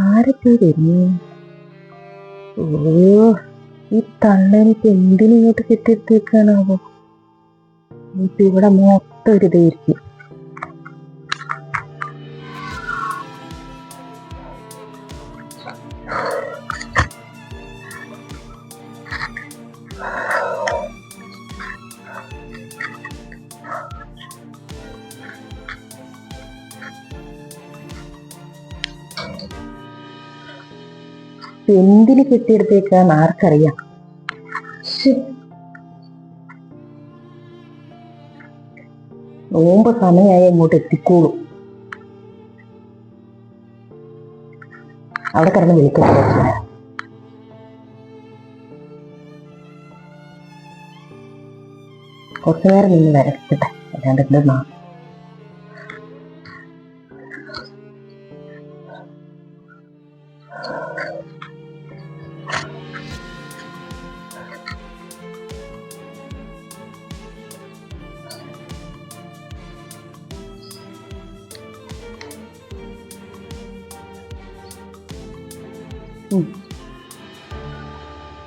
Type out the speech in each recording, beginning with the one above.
ആരൊക്കെ വരുന്നു? ഓ, ഈ തള്ളനിക്ക് എന്തിനിങ്ങോട്ട് കെട്ടിയെടുത്തേക്കാണാവോ? ഇപ്പൊ ഇവിടെ മൊത്തം ഒരു ഇതായിരിക്കും. എന്തിന് കെട്ടിയെടുത്തേക്കാന്ന് ആർക്കറിയാം. നോമ്പ് സമയമായി അങ്ങോട്ട് എത്തിക്കോളൂ. അവിടെ കിടന്ന് വിളിക്കട്ടെ. കുറച്ചു നേരം നിന്ന് വരട്ടെ, അല്ലാണ്ട് എന്തെന്നാ.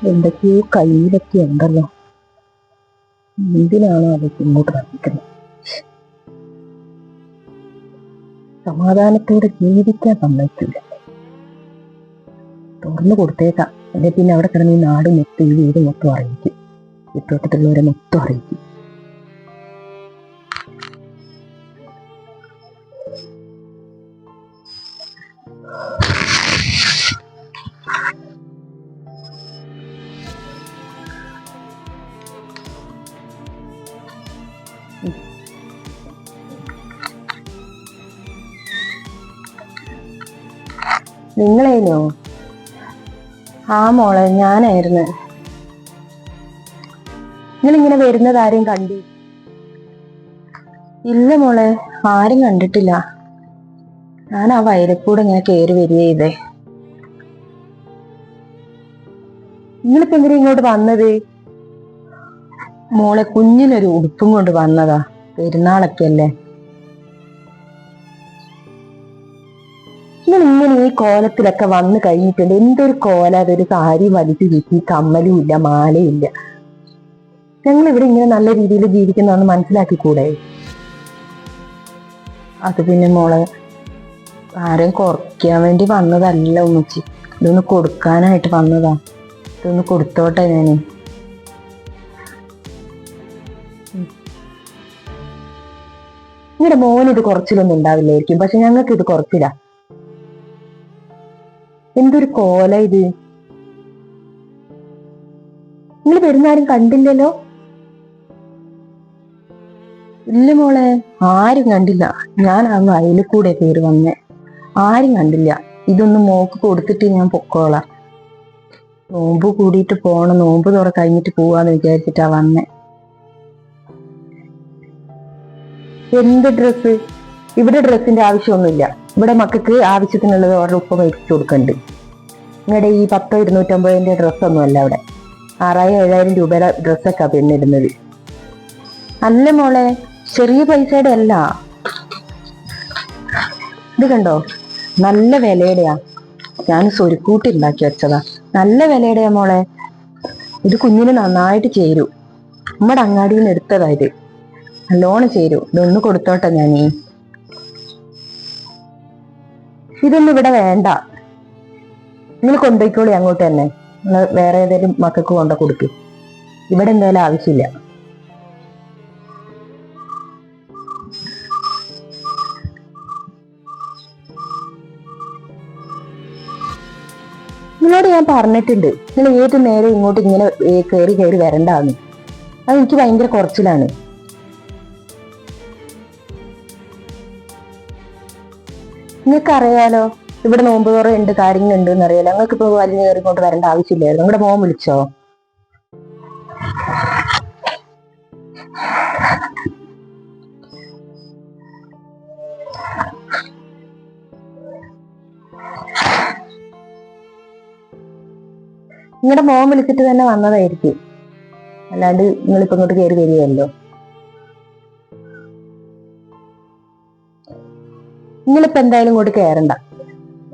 എന്തൊക്കെയോ കയ്യിലൊക്കെ ഉണ്ടല്ലോ. എന്തിനാണോ അതൊക്കെ ഇങ്ങോട്ട് വന്നിക്കുന്നത്? സമാധാനത്തോടെ ജീവിക്കാൻ സമ്മതിക്കില്ല. തുറന്നു കൊടുത്തേക്കാം, അല്ലെ പിന്നെ അവിടെ കിടന്ന് ഈ നാട് മൊത്തം, ഈ വീട് മൊത്തം അറിയിക്കും, ചുറ്റുവട്ടത്തുള്ളവരെ മൊത്തം അറിയിക്കും. നിങ്ങളേനോ? ആ മോളെ, ഞാനായിരുന്നു. നിങ്ങളിങ്ങനെ വരുന്നത് ആരെയും കണ്ടി? ഇല്ല മോളെ, ആരും കണ്ടിട്ടില്ല. ഞാൻ ആ വയലക്കൂടെ ഇങ്ങനെ കയറി വരിക ചെയ്തേ. നിങ്ങളിപ്പോ എന്തിനാ ഇങ്ങോട്ട് വന്നത്? മോളെ, കുഞ്ഞിനൊരു ഉടുപ്പും കൊണ്ട് വന്നതാ, പെരുന്നാളൊക്കെ അല്ലേ. നിങ്ങൾ ഇങ്ങനെ ഈ കോലത്തിലൊക്കെ വന്നു കഴിഞ്ഞിട്ടുണ്ട്. എന്തൊരു കോല! അതൊരു സാരി വലിച്ചു ചുറ്റി, കമ്മലും ഇല്ല, മാലയും ഇല്ല. ഞങ്ങൾ ഇവിടെ ഇങ്ങനെ നല്ല രീതിയിൽ ജീവിക്കുന്നതെന്ന് മനസ്സിലാക്കിക്കൂടെ? അത് പിന്നെ മോളെ, ആരും കുറയ്ക്കാൻ വേണ്ടി വന്നതല്ല ഉമ്മച്ചി, ഇതൊന്ന് കൊടുക്കാനായിട്ട് വന്നതാ. ഇതൊന്ന് കൊടുത്തോട്ടെ ഞാന്. നിങ്ങളുടെ മോനിത് കുറച്ചിലൊന്നും ഉണ്ടാവില്ലായിരിക്കും, പക്ഷെ ഞങ്ങൾക്ക് ഇത് കുറച്ചില്ല. എന്തൊരു കോല ഇത്! നിങ്ങൾ പെരുന്നാളും കണ്ടില്ലല്ലോ? ഇല്ല മോളെ, ആരും കണ്ടില്ല. ഞാൻ ആ വയലിൽ കൂടെ കയറി വന്നേ, ആരും കണ്ടില്ല. ഇതൊന്നും മോക്ക് കൊടുത്തിട്ട് ഞാൻ പൊക്കോളാം. നോമ്പ് കൂടിയിട്ട് പോണം, നോമ്പ് തുറ കഴിഞ്ഞിട്ട് പോവാന്ന് വിചാരിച്ചിട്ടാ വന്നേ. എന്ത് ഡ്രസ്സ്? ഇവിടെ ഡ്രസ്സിന്റെ ആവശ്യമൊന്നുമില്ല. ഇവിടെ മക്കൾക്ക് ആവശ്യത്തിനുള്ളത് അവരുടെ ഉപ്പ മേടിച്ചു കൊടുക്കുന്നുണ്ട്. നിങ്ങളുടെ ഈ 10-250 ഡ്രസ്സൊന്നും അല്ല അവിടെ. 6000-7000 രൂപയുടെ ഡ്രസ്സൊക്കെ പെണ്ണിടുന്നത്. അല്ല മോളെ, ചെറിയ പൈസയുടെ അല്ല. ഇത് കണ്ടോ, നല്ല വിലയുടെയാ. ഞാൻ സ്വരുക്കൂട്ടി ഉണ്ടാക്കി വെച്ചതാ. നല്ല വിലയുടെയാ മോളെ. ഇത് കുഞ്ഞിന് നന്നായിട്ട് ചേരൂ. നമ്മുടെ അങ്ങാടിയിൽ നിന്ന് എടുത്തതാ ഇത്. നല്ലോണം ചേരൂ. ഇതൊന്ന് കൊടുത്തോട്ടെ ഞാനീ. ഇതൊന്നും ഇവിടെ വേണ്ട, നിങ്ങൾ കൊണ്ടുപോയിക്കോളി അങ്ങോട്ട് തന്നെ. നിങ്ങൾ വേറെ ഏതെങ്കിലും മക്കൾക്ക് കൊണ്ട കൊടുക്കും. ഇവിടെ എന്തായാലും ആവശ്യമില്ല. നിങ്ങളോട് ഞാൻ പറഞ്ഞിട്ടുണ്ട്, നിങ്ങൾ ഏത് നേരം ഇങ്ങോട്ട് ഇങ്ങനെ കയറി കയറി വരണ്ടാന്ന്. അത് എനിക്ക് ഭയങ്കര കുറച്ചിലാണ്. നിങ്ങൾക്കറിയാലോ, ഇവിടെ നോമ്പ് തുറ ഉണ്ട്, കാര്യങ്ങളുണ്ട് എന്നറിയാലോ. നിങ്ങൾക്ക് ഇപ്പൊ വലിഞ്ഞു കയറി ഇങ്ങോട്ട് വരേണ്ട ആവശ്യമില്ലായിരുന്നു. നിങ്ങളുടെ മോൻ വിളിച്ചോ? നിങ്ങളുടെ മോൻ വിളിച്ചിട്ട് തന്നെ വന്നതായിരിക്കും, അല്ലാണ്ട് നിങ്ങളിപ്പോ ഇങ്ങോട്ട് കയറി വരികയല്ലോ. നിങ്ങളിപ്പോ എന്തായാലും ഇങ്ങോട്ട് കയറണ്ട.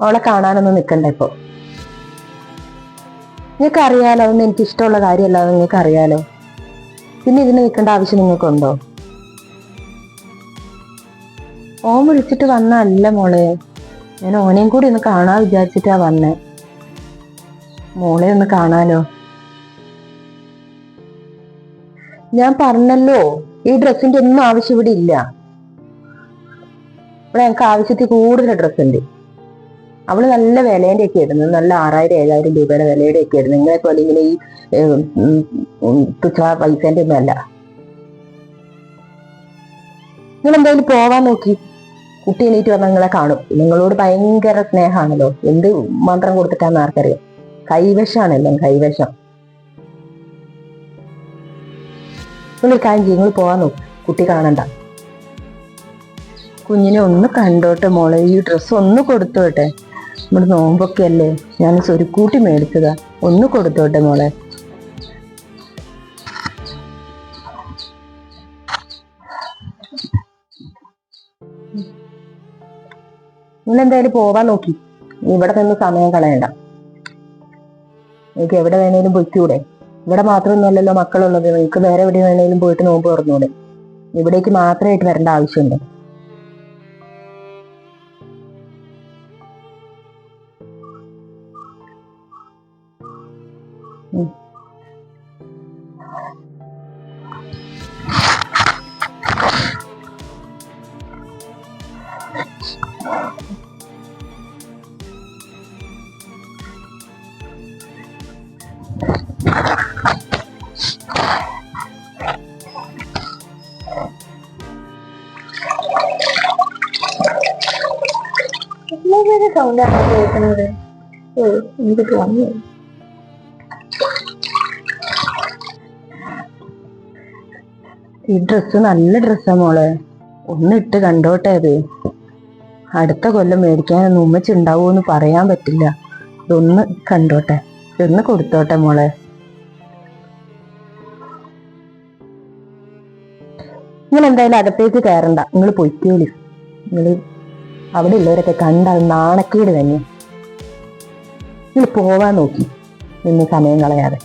അവളെ കാണാനൊന്നും നിക്കണ്ട ഇപ്പൊ. നിങ്ങൾക്ക് അറിയാലോ, അതൊന്നും എനിക്ക് ഇഷ്ടമുള്ള കാര്യമല്ല, അത് നിങ്ങൾക്ക് അറിയാലോ. പിന്നെ ഇതിന് നിൽക്കേണ്ട ആവശ്യം നിങ്ങൾക്കുണ്ടോ? ഓൻ വിളിച്ചിട്ട് വന്നല്ല മോളെ, ഞാൻ ഓനെയും കൂടി ഒന്ന് കാണാൻ വിചാരിച്ചിട്ടാ വന്നേ. മോളെ ഒന്ന് കാണാലോ. ഞാൻ പറഞ്ഞല്ലോ, ഈ ഡ്രസ്സിന്റെ ഒന്നും ആവശ്യം ഇവിടെ ഇല്ല. ഇവിടെ ഞങ്ങൾക്ക് ആവശ്യത്തിൽ കൂടുതൽ ഡ്രസ്സ് ഉണ്ട്. അവള് നല്ല വിലേന്റെ ഒക്കെ ഇടുന്നത്, നല്ല 6000-7000 രൂപയുടെ വിലയുടെ ഒക്കെ ഇടുന്നത്. നിങ്ങളെ പോലെ ഇങ്ങനെ ഈ തുച്ഛ പൈസേന്റെ ഒന്നും അല്ല. നിങ്ങൾ എന്തായാലും പോവാൻ നോക്കി. കുട്ടി എണീറ്റ് വന്നാൽ നിങ്ങളെ കാണും. നിങ്ങളോട് ഭയങ്കര സ്നേഹമാണല്ലോ, എന്ത് മന്ത്രം കൊടുത്തിട്ടാന്ന് ആർക്കറിയാം. കൈവശാണല്ലോ, കൈവശം. നിങ്ങൾ കാര്യം ചെയ്യും, നിങ്ങൾ പോവാൻ നോക്കും. കുട്ടി കാണണ്ട. കുഞ്ഞിനെ ഒന്ന് കണ്ടോട്ടെ മോളെ, ഈ ഡ്രസ്സ് ഒന്ന് കൊടുത്തോട്ടെ. നമ്മുടെ നോമ്പൊക്കെ അല്ലേ, ഞാൻ സ്വരുക്കൂട്ടി മേടിച്ചതാ. ഒന്ന് കൊടുത്തോട്ടെ മോളെ. നിങ്ങളെന്തായാലും പോവാൻ നോക്കി. ഇവിടെ നിന്ന് സമയം കളയണ്ട. നിങ്ങൾക്ക് എവിടെ വേണേലും പൊയ്ക്കൂടെ? ഇവിടെ മാത്രമൊന്നുമല്ലല്ലോ മക്കളുള്ളത്. നിങ്ങൾക്ക് വേറെ എവിടെ വേണേലും പോയിട്ട് നോമ്പ് തുറന്നൂടെ? ഇവിടേക്ക് മാത്രമായിട്ട് വരേണ്ട ആവശ്യമുണ്ട്? സൗണ്ടാണ് കേൾക്കുന്നത്. എനിക്ക് തോന്നി ഈ ഡ്രസ്സ് നല്ല ഡ്രസ്സാ മോളെ, ഒന്നിട്ട് കണ്ടോട്ടെ. അത് അടുത്ത കൊല്ലം മേടിക്കാനൊന്നും ഉമ്മച്ചുണ്ടാവൂന്ന് പറയാൻ പറ്റില്ല. ഇതൊന്ന് കണ്ടോട്ടെ, ഒന്ന് കൊടുത്തോട്ടെ മോളെ. നിങ്ങൾ എന്തായാലും അകത്തേക്ക് കയറണ്ട, നിങ്ങൾ പൊയ്ക്കോളി. നിങ്ങൾ അവിടെ ഉള്ളവരൊക്കെ കണ്ടാൽ നാണക്കേട് തന്നെ. നിങ്ങൾ പോവാൻ നോക്കി, നിന്ന് സമയം കളയാതെ.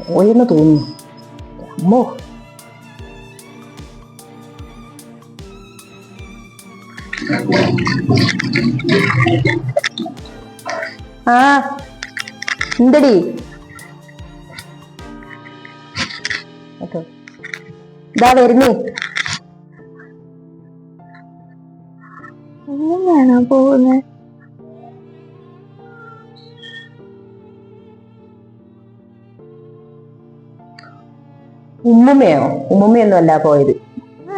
പോയെന്ന് തോന്നുന്നു. അമ്മോ, ആ എന്തടി? ഇതാ വരുന്നേ. എങ്ങനെയാണോ പോകുന്നത്? ഉമ്മുമ്മയോ? ഉമ്മുമ്മയൊന്നും അല്ല പോയത്.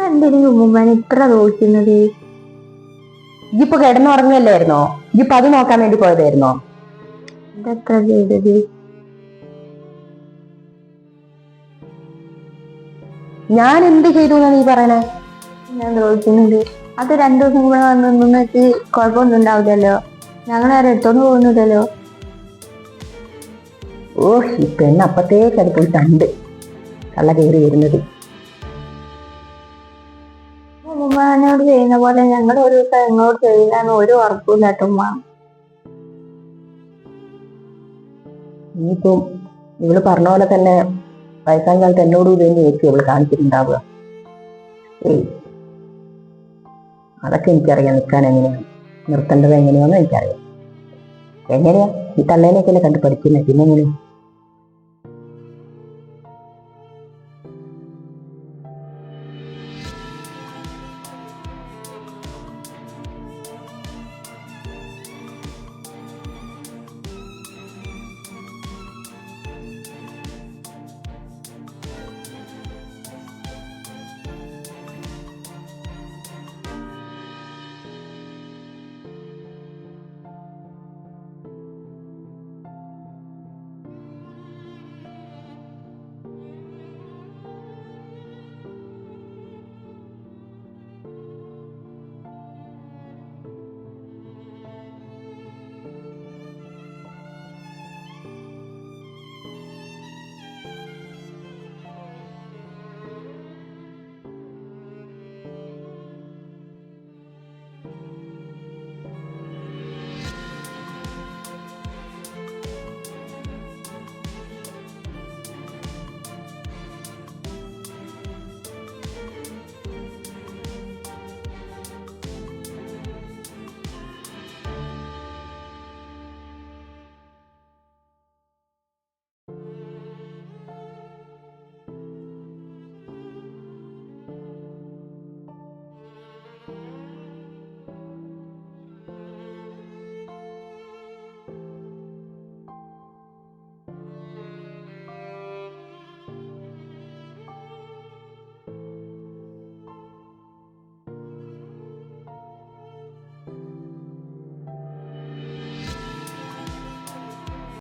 എന്തിനു ഉമ്മുമ്മനെ ഇത്ര നോക്കുന്നത്? ഇജിപ്പൊ കിടന്നുറങ്ങല്ലായിരുന്നോ? ഇജിപ്പൊ അത് നോക്കാൻ വേണ്ടി പോയതായിരുന്നോ? ഇതെത്ര ചെയ്തത്? ഞാൻ എന്ത് ചെയ്തു എന്നാ നീ പറയണേ? ഞാൻ ചോദിക്കുന്നുണ്ട്. അത് 2 ദിവസം കൂടെ വന്നിട്ട് കുഴപ്പമൊന്നും ഉണ്ടാവില്ലല്ലോ. ഞങ്ങളാരും എടുത്തോണ്ട് പോകുന്നില്ലല്ലോ. ഓ, ഈ പെണ്ണ് അപ്പത്തേക്ക് അത് പോയി കണ്ട് കള്ള കയറി വരുന്നത്. ഉമ്മനോട് ചെയ്യുന്ന പോലെ ഞങ്ങൾ ഒരു ദിവസം നിങ്ങളോട് ചെയ്യില്ലാന്ന് ഒരു ഉറപ്പില്ലാട്ടോ ഉമ്മ. ഇനിയിപ്പം ഇവള് പറഞ്ഞ പോലെ തന്നെ വയസ്സാം കാലത്ത് എന്നോട് ഇതന്നെ ആയിരിക്കും ഇവള് കാണിച്ചിട്ടുണ്ടാവുക. ഏയ്, അതൊക്കെ എനിക്കറിയാം. നിൽക്കാൻ എങ്ങനെയാണ്, നിർത്തേണ്ടത് എങ്ങനെയാണെന്ന് എനിക്കറിയാം. എങ്ങനെയാ ഈ തള്ളേനെയൊക്കെ കണ്ട് പഠിക്കുന്നത്? പിന്നെ എങ്ങനെയാ?